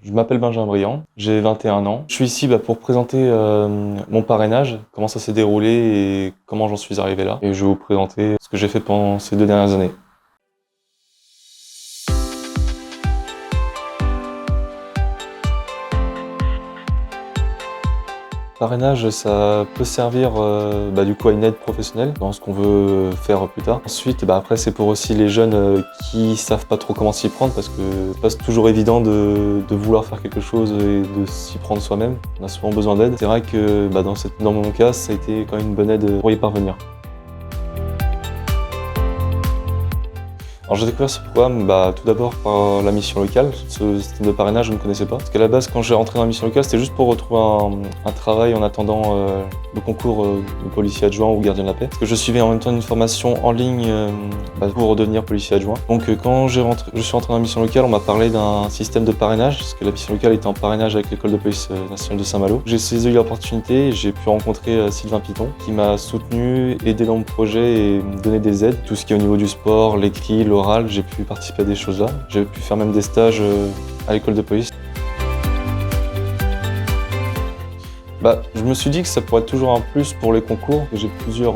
Je m'appelle Benjamin Briand, j'ai 21 ans. Je suis ici pour présenter mon parrainage, comment ça s'est déroulé et comment j'en suis arrivé là. Et je vais vous présenter ce que j'ai fait pendant ces 2 dernières années. Parrainage, ça peut servir du coup à une aide professionnelle dans ce qu'on veut faire plus tard. Ensuite, après c'est pour aussi les jeunes qui savent pas trop comment s'y prendre parce que c'est pas toujours évident de vouloir faire quelque chose et de s'y prendre soi-même. On a souvent besoin d'aide. C'est vrai que dans mon cas, ça a été quand même une bonne aide pour y parvenir. Alors j'ai découvert ce programme tout d'abord par la mission locale. Ce système de parrainage, je ne connaissais pas. Parce qu'à la base, quand j'ai rentré dans la mission locale, c'était juste pour retrouver un travail en attendant le concours de policier adjoint ou gardien de la paix. Parce que je suivais en même temps une formation en ligne pour devenir policier adjoint. Donc quand je suis rentré dans la mission locale, on m'a parlé d'un système de parrainage, parce que la mission locale était en parrainage avec l'école de police nationale de Saint-Malo. J'ai saisi l'opportunité et j'ai pu rencontrer Sylvain Piton, qui m'a soutenu, aidé dans mon projet et me donné des aides. Tout ce qui est au niveau du sport, l'écrit, l'oral, j'ai pu participer à des choses là. J'ai pu faire même des stages à l'école de police. Je me suis dit que ça pourrait être toujours un plus pour les concours, que j'ai plusieurs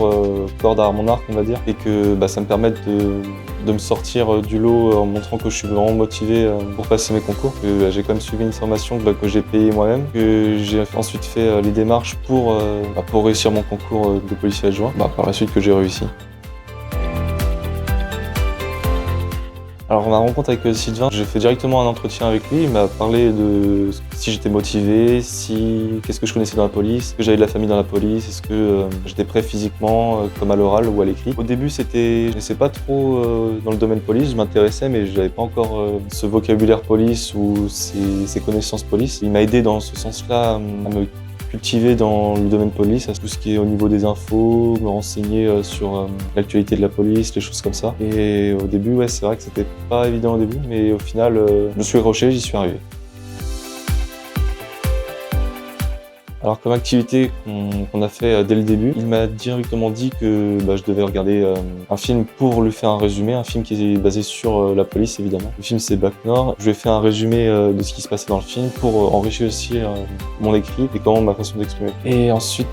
cordes à mon arc, on va dire, et que ça me permette de me sortir du lot en montrant que je suis vraiment motivé pour passer mes concours, que j'ai quand même suivi une formation que j'ai payée moi-même, que j'ai ensuite fait les démarches pour réussir mon concours de policier adjoint, par la suite que j'ai réussi. Alors ma rencontre avec Sylvain, j'ai fait directement un entretien avec lui, il m'a parlé de si j'étais motivé, qu'est-ce que je connaissais dans la police, est-ce que j'avais de la famille dans la police, est-ce que j'étais prêt physiquement, comme à l'oral ou à l'écrit. Au début, je n'étais pas trop dans le domaine police, je m'intéressais mais je n'avais pas encore ce vocabulaire police ou ces connaissances police. Il m'a aidé dans ce sens-là à me cultiver dans le domaine police, à tout ce qui est au niveau des infos, me renseigner sur l'actualité de la police, les choses comme ça. Et au début, c'est vrai que c'était pas évident au début, mais au final, je me suis accroché, j'y suis arrivé. Alors comme activité qu'on a fait dès le début, il m'a directement dit que je devais regarder un film pour lui faire un résumé, un film qui est basé sur la police évidemment. Le film c'est Bac Nord. Je lui ai fait un résumé de ce qui se passait dans le film pour enrichir aussi mon écrit et comment ma façon d'exprimer. Et ensuite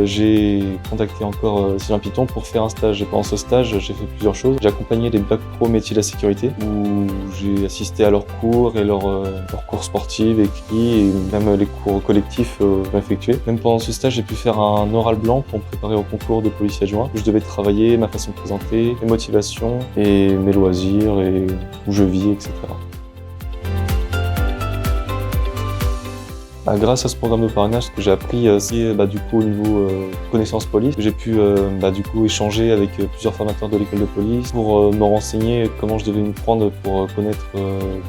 j'ai contacté encore Sylvain Piton pour faire un stage. Et pendant ce stage, j'ai fait plusieurs choses. J'ai accompagné les bac pro métiers de la sécurité où j'ai assisté à leurs cours et leurs cours sportifs, écrits et même les cours collectifs effectués. Même pendant ce stage, j'ai pu faire un oral blanc pour me préparer au concours de policier adjoint où je devais travailler ma façon de présenter, mes motivations et mes loisirs et où je vis, etc. Grâce à ce programme de parrainage, ce que j'ai appris, c'est du coup au niveau connaissance police. J'ai pu du coup échanger avec plusieurs formateurs de l'école de police pour me renseigner comment je devais me prendre pour connaître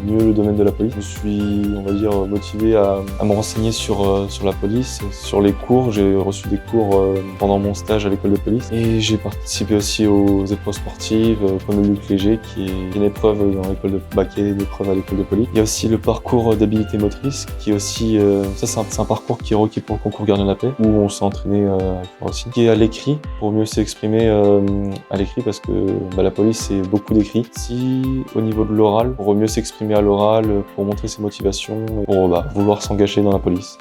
mieux le domaine de la police. Je me suis, on va dire, motivé à me renseigner sur la police, sur les cours. J'ai reçu des cours pendant mon stage à l'école de police et j'ai participé aussi aux épreuves sportives comme le lutte léger qui est une épreuve dans l'école qui est une épreuve à l'école de police. Il y a aussi le parcours d'habilité motrice qui est aussi ça, c'est un parcours qui est requis pour le concours gardien de la paix, où on s'est entraîné à faire aussi. Qui est à l'écrit, pour mieux s'exprimer à l'écrit, parce que la police, c'est beaucoup d'écrit. Si, au niveau de l'oral, pour mieux s'exprimer à l'oral, pour montrer ses motivations, pour vouloir s'engager dans la police.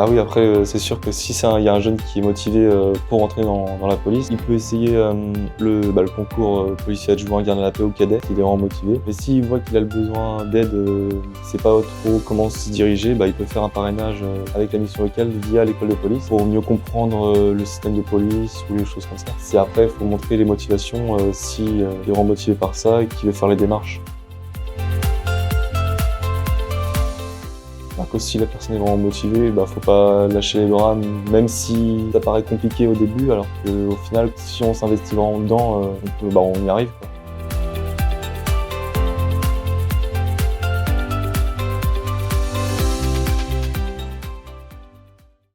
Oui, après, c'est sûr que si il y a un jeune qui est motivé pour entrer dans la police, il peut essayer le concours policier adjoint, gardien de la paix ou cadet, s'il est vraiment motivé. Mais s'il voit qu'il a le besoin d'aide, sait pas trop comment se diriger, il peut faire un parrainage avec la mission locale via l'école de police pour mieux comprendre le système de police ou les choses comme ça. Si après, il faut montrer les motivations, s'il est vraiment motivé par ça et qu'il veut faire les démarches. Que si la personne est vraiment motivée, faut pas lâcher les bras, même si ça paraît compliqué au début, alors qu'au final, si on s'investit vraiment dedans, on y arrive, quoi.